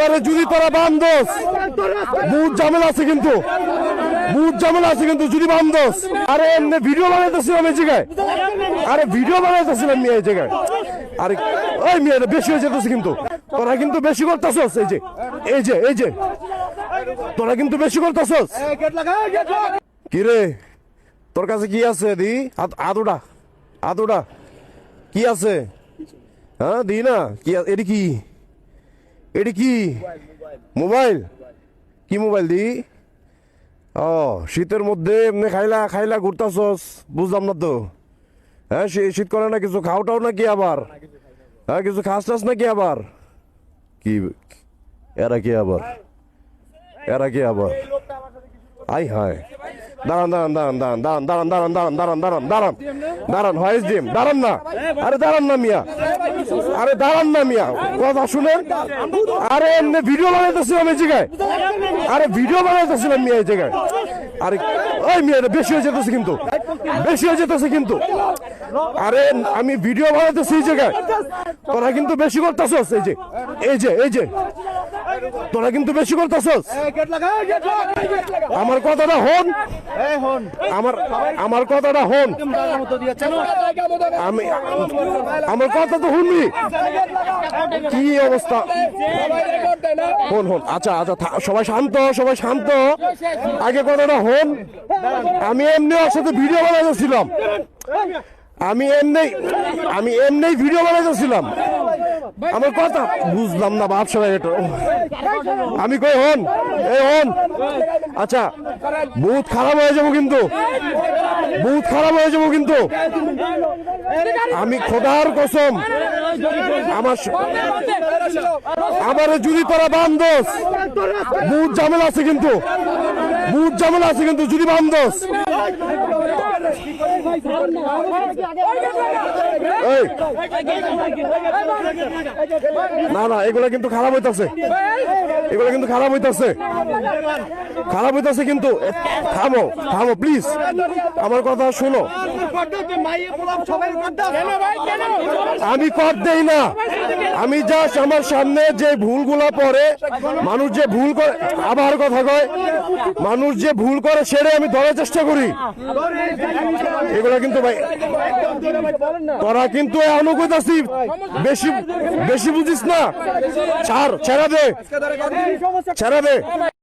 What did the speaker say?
আবার যদি তোরা বান্ধস বহুত ঝামেলা আছে কিন্তু যদি বান্ধস। আরে এমনি ভিডিও বানাইতেছিলাম এই জায়গায়, আরে ভিডিও বানাইতেছিলাম মিয়া এই জায়গায়। আরে ওই মিয়া বেশি হয়ে যেতেছে কিন্তু, তোরা কিন্তু বেশি করতেছস। এই যে তোরা কিন্তু বেশি করতেছস। কি রে তোর কাছে কি আছে দি? আদুটা কি আছে? হ্যাঁ দি না কি? এটি কি মোবাইল? কি মোবাইল দি? ও শীতের মধ্যে এমনি খাইলা ঘুরতাছস, বুঝলাম না তো। হ্যাঁ শীত করে না কিছু খাওটাও নাকি আবার? হ্যাঁ কিছু খাস নাকি আবার? কি এরা কি আবার আই হায় দাঁড়ান হোয়াইস ডিম দাঁড়ান না। আরে দাঁড়ান না মিয়া কথা শুনেন। আরে এমনি ভিডিও বানাইতেছিলাম এই জায়গায়, মিয়া এই জায়গায়। আরে ওই মিয়া বেশি হয়ে যেতেছে কিন্তু, আরে আমি ভিডিও বানাইতেছি এই জায়গায়, তোরা কিন্তু বেশি করতেছস। এই যে তোরা কিন্তু বেশি করতেছস। আমার কথাটা হন, আমার কথাটা হন, আমার কথা তো শুনবি। কি অবস্থা? হন আচ্ছা সবাই শান্ত। আগে কথাটা হন। আমি এমনি ওর সাথে ভিডিও বানাইতেছিলাম, আমি এমনি ভিডিও বানাইতেছিলাম। আমার কথা বুঝলাম না বাপ সবাই। এটা আমি কই হন আচ্ছা বহুত খারাপ হয়ে যাবো কিন্তু, আমি খোদার কসম আবার যদি তোরা বান্ধস বহুত ঝামেলা আছে কিন্তু যদি বান্ধস। না এগুলা কিন্তু খারাপ হইতাছে, কিন্তু থামো প্লিজ, আমার কথা শোনো। আমি কর দেই না, আমি জাস্ট আমার সামনে যে ভুলগুলা পড়ে, মানুষ যে ভুল করে, আবার কথা কয়, মানুষ যে ভুল করে সেটাই আমি ধরার চেষ্টা করি। এগুলা কিন্তু ভাই তোরা কিন্তু অনুকূলতাছি বেশি বুঝিস না। ছেড়ে দে